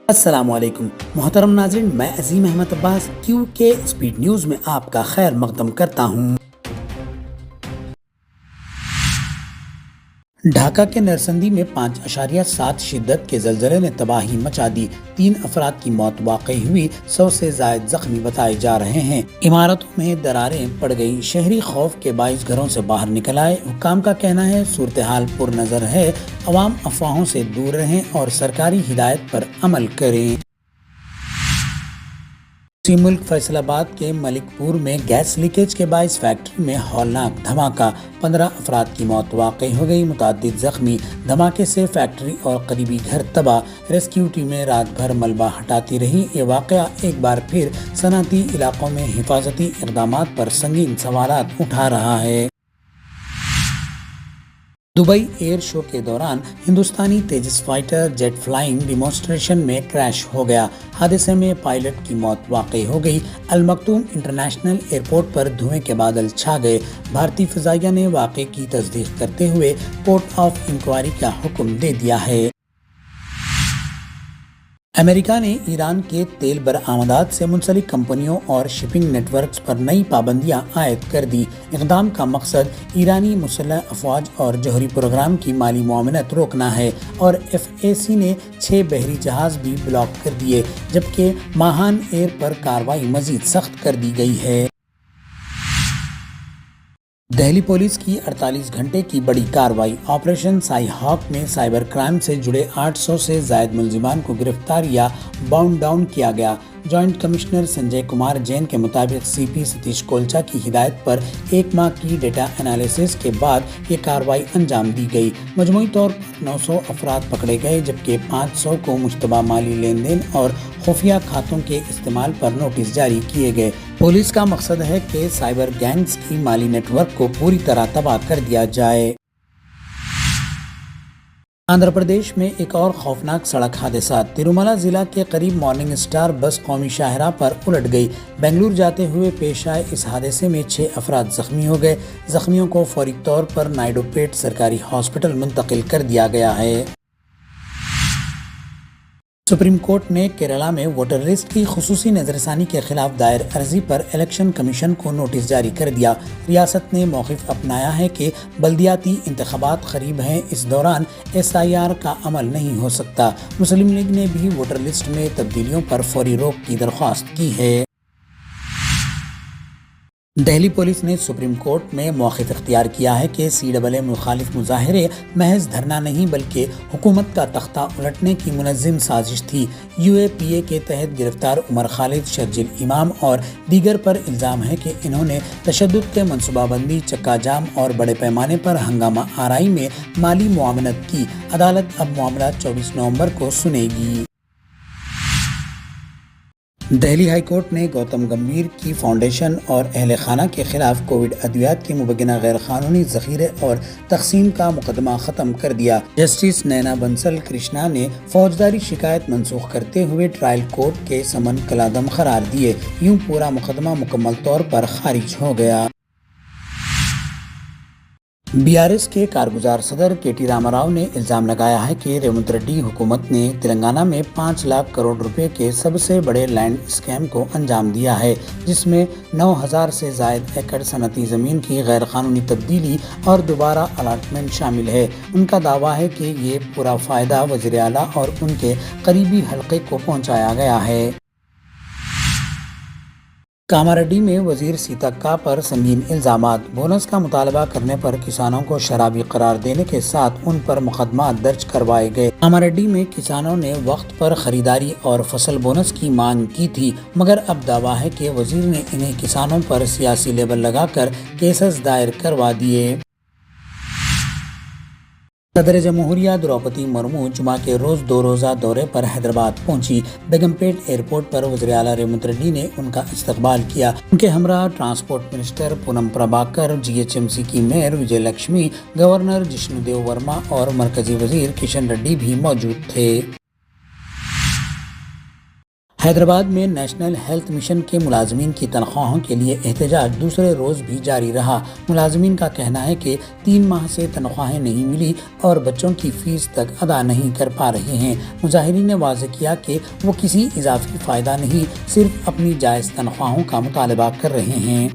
السلام علیکم محترم ناظرین، میں عظیم احمد عباس QK اسپیڈ نیوز میں آپ کا خیر مقدم کرتا ہوں۔ ڈھاکہ کے نرسندی میں 5.7 شدت کے زلزلے نے تباہی مچا دی۔ 3 افراد کی موت واقع ہوئی، 100 سے زائد زخمی بتائے جا رہے ہیں۔ عمارتوں میں دراریں پڑ گئی، شہری خوف کے باعث گھروں سے باہر نکل آئے۔ حکام کا کہنا ہے صورتحال پر نظر ہے، عوام افواہوں سے دور رہیں اور سرکاری ہدایت پر عمل کریں۔ دوسری ملک فیصل آباد کے ملک پور میں گیس لیکیج کے باعث فیکٹری میں ہولناک دھماکہ، 15 افراد کی موت واقع ہو گئی، متعدد زخمی۔ دھماکے سے فیکٹری اور قریبی گھر تباہ، ریسکیو ٹیمیں رات بھر ملبہ ہٹاتی رہی۔ یہ واقعہ ایک بار پھر صنعتی علاقوں میں حفاظتی اقدامات پر سنگین سوالات اٹھا رہا ہے۔ دبئی ایئر شو کے دوران ہندوستانی Tejas fighter jet flying demonstration میں کریش ہو گیا، حادثے میں پائلٹ کی موت واقع ہو گئی۔ المکتوم انٹرنیشنل ایئرپورٹ پر دھوئیں کے بادل چھا گئے۔ بھارتی فضائیہ نے واقعے کی تصدیق کرتے ہوئے کورٹ آف انکوائری کا حکم دے دیا ہے۔ امریکہ نے ایران کے تیل برآمدات سے منسلک کمپنیوں اور شپنگ نیٹ ورکس پر نئی پابندیاں عائد کر دی۔ اقدام کا مقصد ایرانی مسلح افواج اور جوہری پروگرام کی مالی معاونت روکنا ہے، اور FAC نے 6 بحری جہاز بھی بلاک کر دیے، جبکہ ماہان ایئر پر کارروائی مزید سخت کر دی گئی ہے۔ دہلی پولیس کی 48 گھنٹے کی بڑی کارروائی، آپریشن سائی ہاک میں سائبر کرائم سے جڑے 800 سے زائد ملزمان کو گرفتار یا باؤنڈ ڈاؤن کیا گیا۔ جوائنٹ کمشنر سنجے کمار جین کے مطابق CP ستیش کولچا کی ہدایت پر 1 ماہ کی ڈیٹا انالیسس کے بعد یہ کارروائی انجام دی گئی۔ مجموعی طور پر 900 افراد پکڑے گئے، جبکہ 500 کو مشتبہ مالی لین دین اور خفیہ کھاتوں کے استعمال پر نوٹس جاری کیے گئے۔ پولیس کا مقصد ہے کہ سائبر گینگز کی مالی نیٹ ورک کو پوری طرح تباہ کر دیا جائے۔ آندھرا پردیش میں ایک اور خوفناک سڑک حادثات، ترومالا ضلع کے قریب مارننگ سٹار بس قومی شاہراہ پر الٹ گئی۔ بنگلور جاتے ہوئے پیش آئے اس حادثے میں 6 افراد زخمی ہو گئے۔ زخمیوں کو فوری طور پر نائیڈو پیٹ سرکاری ہاسپٹل منتقل کر دیا گیا ہے۔ سپریم کورٹ نے کیرالہ میں ووٹر لسٹ کی خصوصی نظر ثانی کے خلاف دائر عرضی پر الیکشن کمیشن کو نوٹس جاری کر دیا۔ ریاست نے موقف اپنایا ہے کہ بلدیاتی انتخابات قریب ہیں، اس دوران SIR کا عمل نہیں ہو سکتا۔ مسلم لیگ نے بھی ووٹر لسٹ میں تبدیلیوں پر فوری روک کی درخواست کی ہے۔ دہلی پولیس نے سپریم کورٹ میں موقف اختیار کیا ہے کہ CAA مخالف مظاہرے محض دھرنا نہیں بلکہ حکومت کا تختہ الٹنے کی منظم سازش تھی۔ UAPA کے تحت گرفتار عمر خالد، شرجیل امام اور دیگر پر الزام ہے کہ انہوں نے تشدد کے منصوبہ بندی، چکا جام اور بڑے پیمانے پر ہنگامہ آرائی میں مالی معاونت کی۔ عدالت اب معاملہ 24 نومبر کو سنے گی۔ دہلی ہائی کورٹ نے گوتم گمبھیر کی فاؤنڈیشن اور اہل خانہ کے خلاف کووڈ ادویات کے مبینہ غیر قانونی ذخیرے اور تقسیم کا مقدمہ ختم کر دیا۔ جسٹس نینا بنسل کرشنا نے فوجداری شکایت منسوخ کرتے ہوئے ٹرائل کورٹ کے سمن کالعدم قرار دیے۔ یوں پورا مقدمہ مکمل طور پر خارج ہو گیا۔ BRS کے کارگزار صدر KT راما راؤ نے الزام لگایا ہے کہ ریونت ریڈی حکومت نے تلنگانہ میں 5 لاکھ کروڑ روپے کے سب سے بڑے لینڈ اسکیم کو انجام دیا ہے، جس میں 9,000 سے زائد ایکڑ صنعتی زمین کی غیر قانونی تبدیلی اور دوبارہ الاٹمنٹ شامل ہے۔ ان کا دعویٰ ہے کہ یہ پورا فائدہ وزیر اعلیٰ اور ان کے قریبی حلقے کو پہنچایا گیا ہے۔ کاماریڈی میں وزیر سیتکا پر سنگین الزامات، بونس کا مطالبہ کرنے پر کسانوں کو شرابی قرار دینے کے ساتھ ان پر مقدمات درج کروائے گئے۔ کاماریڈی میں کسانوں نے وقت پر خریداری اور فصل بونس کی مانگ کی تھی، مگر اب دعویٰ ہے کہ وزیر نے انہیں کسانوں پر سیاسی لیبل لگا کر کیسز دائر کروا دیے۔ صدر جمہوریہ دروپدی مرمو جمعہ کے روز 2 روزہ دورے پر حیدرآباد پہنچی۔ بیگم پیٹ ایئرپورٹ پر وزیر اعلیٰ ریونت ریڈی نے ان کا استقبال کیا۔ ان کے ہمراہ transport minister Poonam Prabhakar, GHMC کی میئر وجے لکشمی، گورنر جشنو دیو ورما اور مرکزی وزیر کشن ریڈی بھی موجود تھے۔ حیدرآباد میں نیشنل ہیلتھ مشن کے ملازمین کی تنخواہوں کے لیے احتجاج دوسرے روز بھی جاری رہا۔ ملازمین کا کہنا ہے کہ 3 ماہ سے تنخواہیں نہیں ملی اور بچوں کی فیس تک ادا نہیں کر پا رہے ہیں۔ مظاہرین نے واضح کیا کہ وہ کسی اضافی فائدہ نہیں، صرف اپنی جائز تنخواہوں کا مطالبہ کر رہے ہیں۔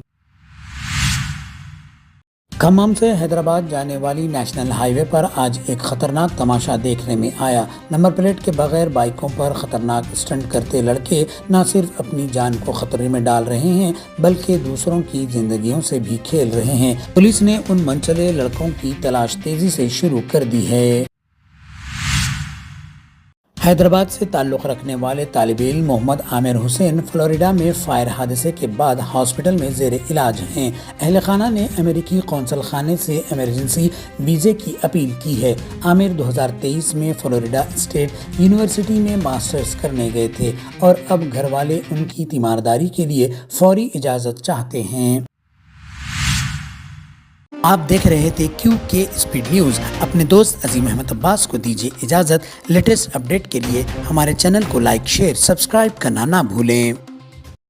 کھمم سے حیدرآباد جانے والی نیشنل ہائی وے پر آج ایک خطرناک تماشا دیکھنے میں آیا۔ نمبر پلیٹ کے بغیر بائیکوں پر خطرناک اسٹنٹ کرتے لڑکے نہ صرف اپنی جان کو خطرے میں ڈال رہے ہیں بلکہ دوسروں کی زندگیوں سے بھی کھیل رہے ہیں۔ پولیس نے ان منچلے لڑکوں کی تلاش تیزی سے شروع کر دی ہے۔ حیدرآباد سے تعلق رکھنے والے طالب علم محمد عامر حسین فلوریڈا میں فائر حادثے کے بعد ہاسپٹل میں زیر علاج ہیں۔ اہل خانہ نے امریکی قونصل خانے سے ایمرجنسی ویزے کی اپیل کی ہے۔ عامر 2023 میں فلوریڈا اسٹیٹ یونیورسٹی میں ماسٹرز کرنے گئے تھے اور اب گھر والے ان کی تیمارداری کے لیے فوری اجازت چاہتے ہیں۔ آپ دیکھ رہے تھے QK اسپیڈ نیوز۔ اپنے دوست عظیم احمد عباس کو دیجیے اجازت۔ لیٹسٹ اپڈیٹ کے لیے ہمارے چینل کو لائک، شیئر، سبسکرائب کرنا نہ بھولیں۔